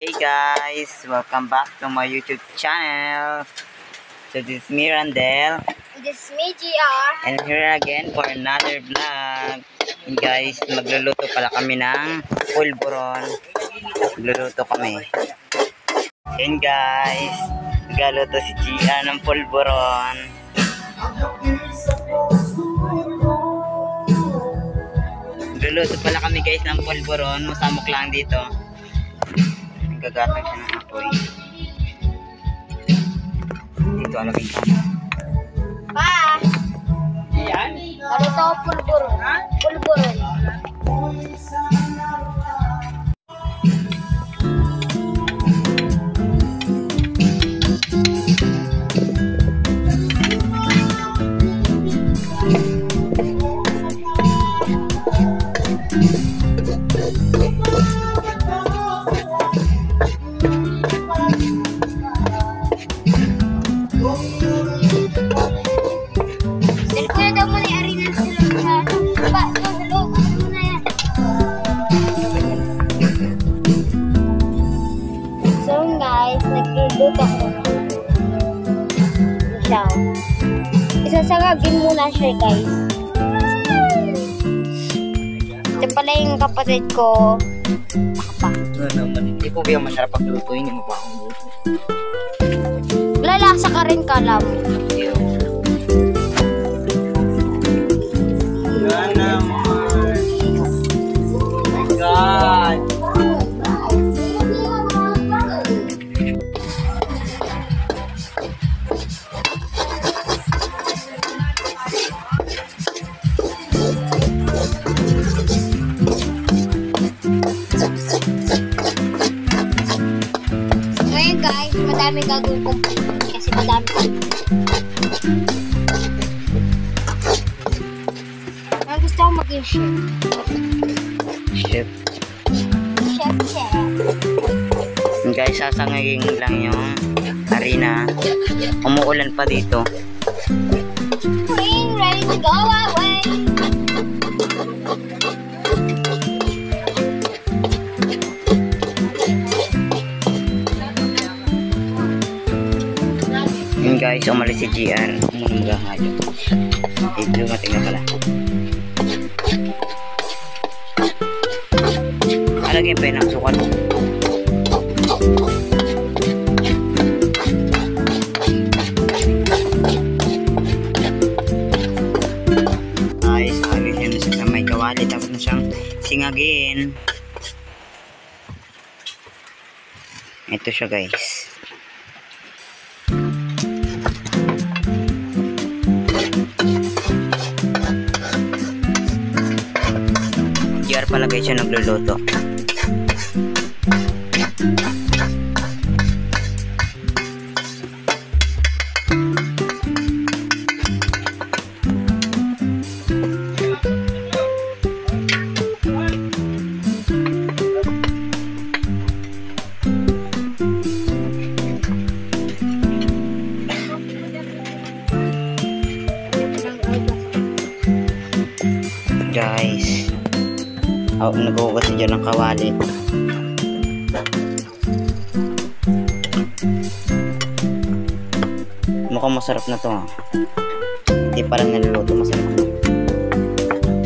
Hey guys, welcome back to my YouTube channel. So this is me, Randel. This is me, GR. And here again for another vlog. And guys, magluluto pala kami ng pulburon. Magluluto kami. And guys, magluluto si GR ng pulburon. Magluluto pala kami guys ng pulburon. Masamok lang dito. Gagatang siya ng apoy. Dito alamin ka. Pa! Yan? Naruto ako pulburon. Pulburon. Nagluluto ko. Siya. Isasagagin muna siya, guys. Ito pala yung kapatid ko. Ano naman, hindi ko kaya masarap paglutuin. Hindi mo pa akong luto. Lalasa ka rin, kala mo. Wala naman. Oh my God. Ngayon guys, madami gagawin kong kasi madami kong gusto ko maging chef. Chef. Guys, sasangagin lang yung harina. Umuulan pa dito. Rain, ready to go away. Yun guys, umalis si GR. Umunga nga dyan. Dumating na pala. Alagyan pa yun ang sukat. Guys, alagyan siya na siya sa may kawali. Tapos na siyang singagin. Ito siya guys. GR pala guys siya nagluluto. Guys, naghuhugas dyan ng kawali. Mukhang masarap na to ha. Hindi parang naluluto, masarap na.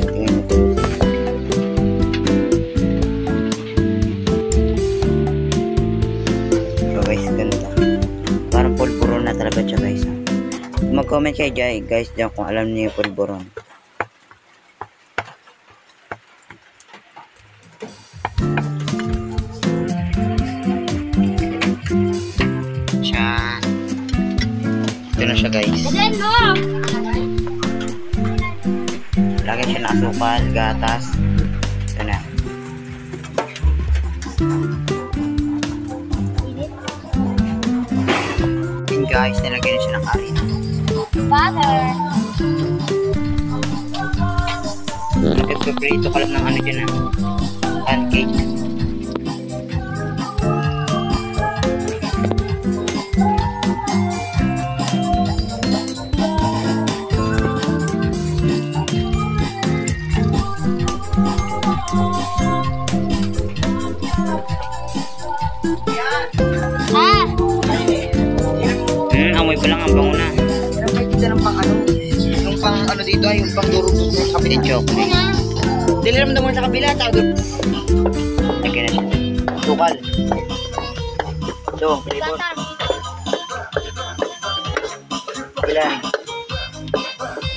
Tingnan mo to. So guys, ganda. Parang pulburon na talaga siya guys ha. Mag-comment kayo guys dyan kung alam niyo yung pulburon. Ito na siya guys. Lagyan siya ng asukal, gatas. Ito na. And guys, nilagyan na siya ng harina. Butter. Nagpaprito ka lang ng ano dyan ha. Pancake. Ah! Amoy pa lang ang bango na. Meron pa kita ng pang ano. Yung pang ano dito ay yung pang durog sa kapit. Yung chocolate. Ano? Dili naman naman sa kabila. Tao doon. Lagyan na siya. Sukal. Ito, flavor. Gatar. Ilan?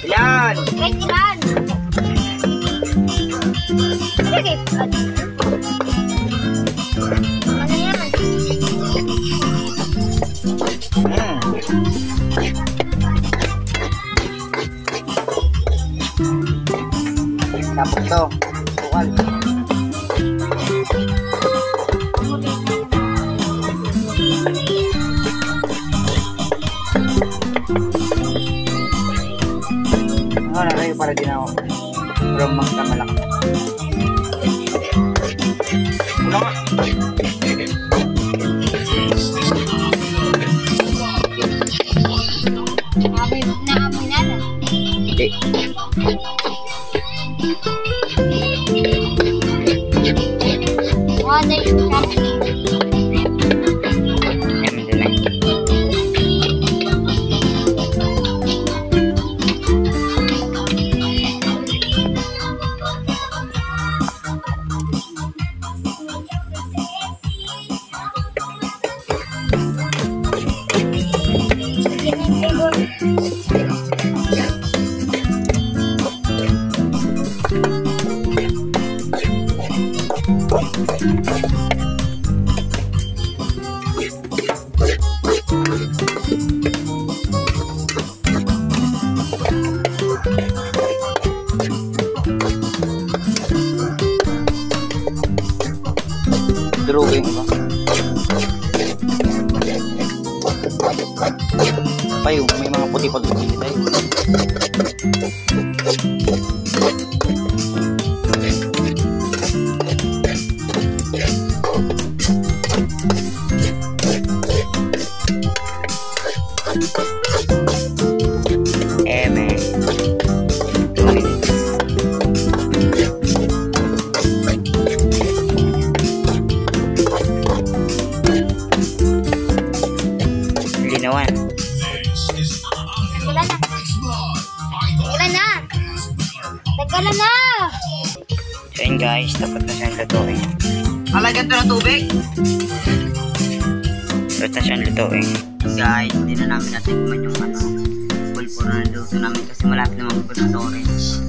Ilan? Wait, ilan? Sige. Ano yan? Tapos to. Sukal. Ano na kayo para din ako. From magkamalak. Ano nga? Naamoy na na. Hindi. Wala yung chocolate. Yan, din na. Sige na yung flavor. Durog yung iba. Payo, may mga puti pag dito tayo. Man. 2 minutes. Linawan. Tagalan na. Tagalan na. Tagalan na. So yun guys, dapat na siyang lutuin. Malagyan to ng tubig. Dapat na siyang lutuin. Guys, hindi na namin natikman yung pulpuro na luto namin kasi malapit naman po sa orange.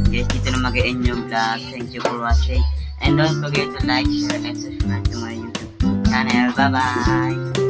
Guys, dito na mag-e-end yung vlog. Thank you for watching. And don't forget to like, share, and subscribe to my YouTube channel. Bye-bye!